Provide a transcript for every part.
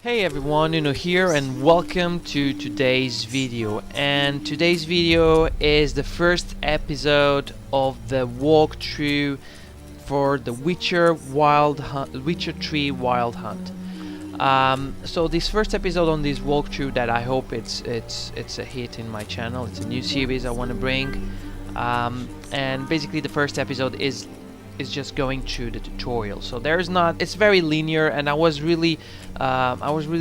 Hey everyone, Nuno here and welcome to today's video. And today's video is the first episode of the walkthrough for the Witcher 3 Wild Hunt. So this first episode on this walkthrough that I hope it's a hit in my channel. It's a new series I want to bring. And basically the first episode is just going through the tutorial. So it's very linear, and I was really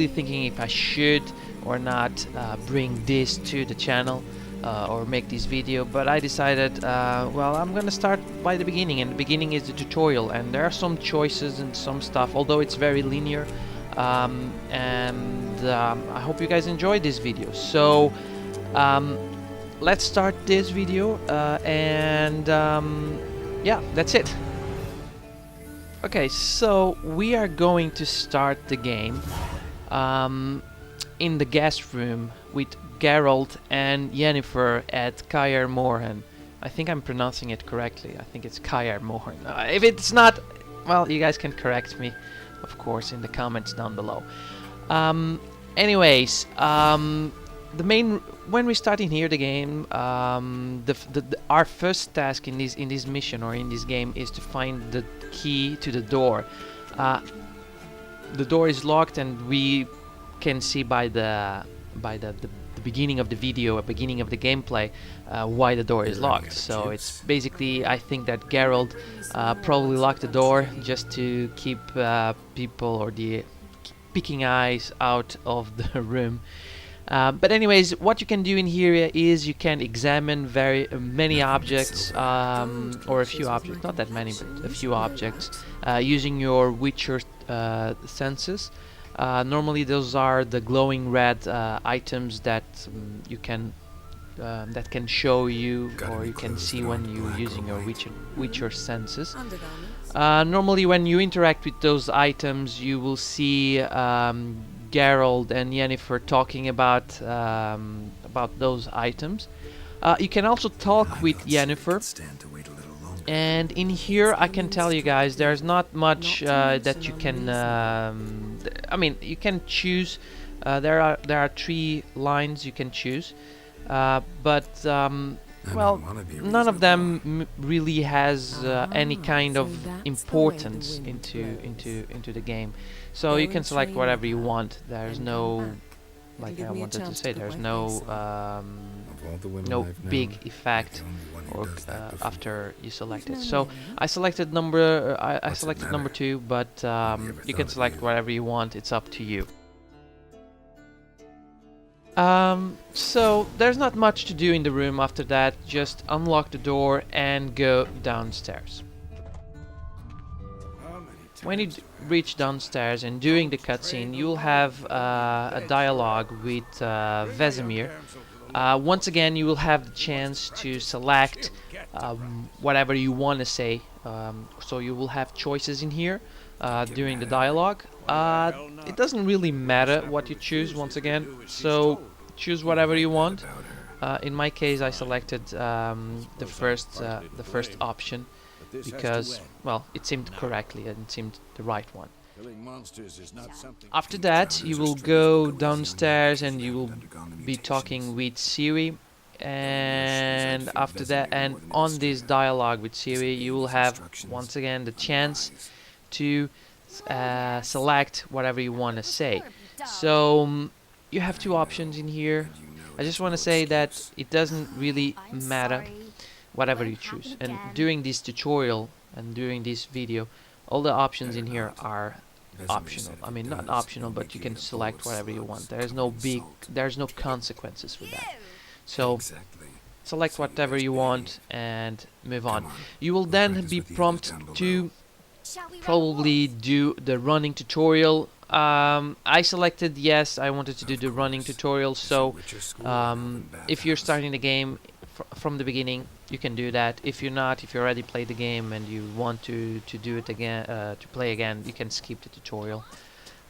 thinking if I should or not bring this to the channel or make this video, but I decided well, I'm gonna start by the beginning, and the beginning is the tutorial, and there are some choices and some stuff, although it's very linear. I hope you guys enjoyed this video. So let's start this video yeah, that's it. Okay, so we are going to start the game in the guest room with Geralt and Yennefer at Kaer Morhen. I think I'm pronouncing it correctly. I think it's Kaer Morhen. If it's not, well, you guys can correct me, of course, in the comments down below. Anyways, when we start in here the game, our first task in this mission or in this game is to find the key to the door. The door is locked, and we can see by the beginning of the video, beginning of the gameplay, why the door is locked. So it's basically, I think that Geralt probably locked the door just to keep people or the peeking eyes out of the room. But anyways, what you can do in here is you can examine many objects, or a few objects, not that many, but a few objects, using your Witcher senses. Normally those are the glowing red items that you can that can show you, or you can see when you're using your Witcher senses. Normally when you interact with those items, you will see Geralt and Yennefer talking about those items. You can also talk with Yennefer, and in here I can tell you guys there's not much that you can. I mean, you can choose. There are 3 lines you can choose, but well, none of them really has any kind of importance into the game. So you can select whatever you want. There's no, like I wanted to say, there's no big effect or after you select it. So I selected number 2, but you can select whatever you want. It's up to you. So there's not much to do in the room after that. Just unlock the door and go downstairs. When you reach downstairs and during the cutscene, you'll have a dialogue with Vesemir. Once again, you will have the chance to select whatever you want to say. So you will have choices in here during the dialogue. It doesn't really matter what you choose, once again, so choose whatever you want. In my case, I selected the first option because, well, it seemed correctly and it seemed the right one. After that, you will go downstairs and you will be talking with Ciri, and after that, and on this dialogue with Ciri, you will have once again the chance to select whatever you want to say. So you have 2 options in here. I just want to say that it doesn't really matter whatever you choose, and during this tutorial and during this video, all the options in here are optional. I mean, not optional, but you can select whatever you want. There's no consequences for that. So select whatever you want and move on. You will then be prompted to probably do the running tutorial. I selected yes, I wanted to do the running tutorial. So if you're starting the game from the beginning, you can do that. If you're not, if you already played the game and you want to do it again, to play again, you can skip the tutorial.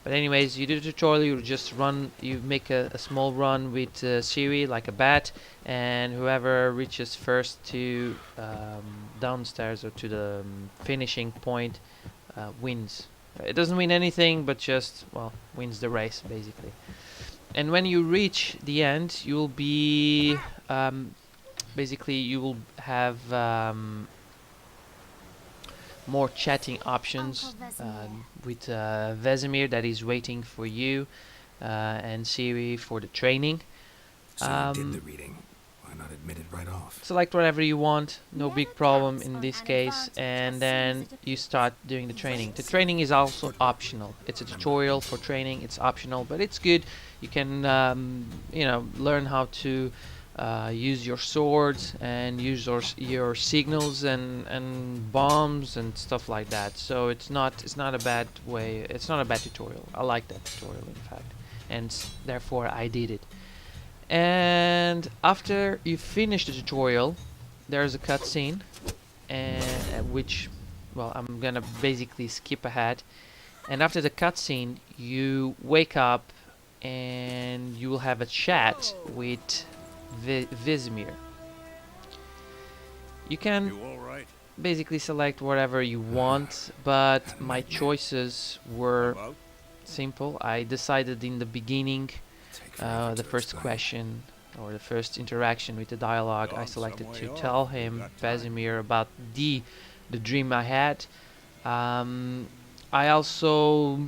But anyways, you do the tutorial, you just run, you make a small run with Ciri like a bat, and whoever reaches first to downstairs or to the finishing point wins. It doesn't win anything, but just, well, wins the race basically. And when you reach the end, you'll be basically you will have more chatting options with Vesemir that is waiting for you, and Siri for the training. So you did the reading. Why not admit it right off? Select whatever you want, no big problem in this case, and then you start doing the training. The training is also optional. It's a tutorial for training, it's optional, but it's good. You can you know, learn how to use your swords and use your signals and bombs and stuff like that. So it's not a bad way. It's not a bad tutorial. I like that tutorial, in fact, and therefore I did it. And after you finish the tutorial, there's a cutscene, and which, well, I'm gonna basically skip ahead. And after the cutscene, you wake up and you will have a chat with Vesemir. You can basically select whatever you want, but my choices were simple. I decided in the beginning, the first question or the first interaction with the dialogue, I selected to tell him, Vesemir, about the dream I had. I also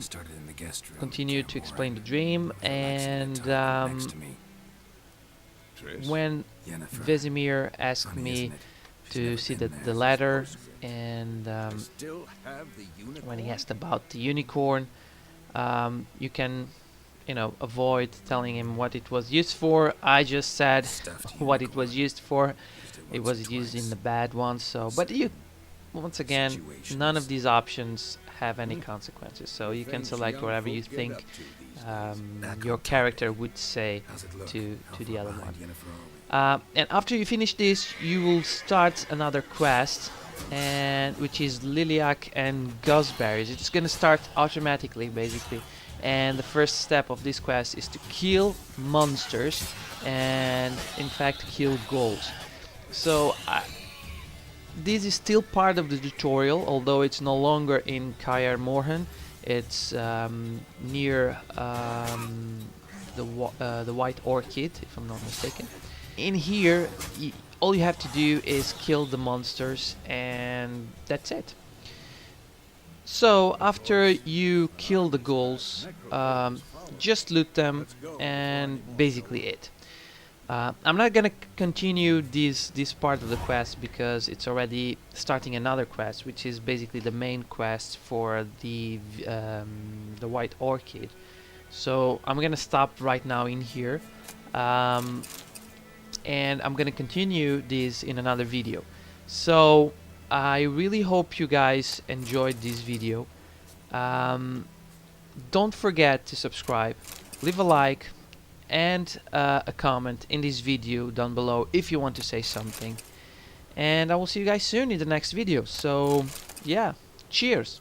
continued to explain the dream, and when Vesemir asked me to see the letter, and when he asked about the unicorn, you can, you know, avoid telling him what it was used for. I just said what it was used for. It was used in the bad one. So, but you, once again, none of these options have any consequences. So you can select whatever you think your character would say to the other one. And after you finish this, you will start another quest, and which is Liliac and Gooseberries. It's gonna start automatically, basically. And the first step of this quest is to kill monsters and, in fact, kill ghouls. So this is still part of the tutorial, although it's no longer in Kaer Morhen. It's near the White Orchid, if I'm not mistaken. In here, all you have to do is kill the monsters, and that's it. So after you kill the ghouls, just loot them, and basically it. I'm not gonna continue this part of the quest because it's already starting another quest, which is basically the main quest for the White Orchid. So I'm gonna stop right now in here, and I'm gonna continue this in another video. So I really hope you guys enjoyed this video. Don't forget to subscribe, leave a like, and a comment in this video down below if you want to say something. And I will see you guys soon in the next video. So yeah, cheers!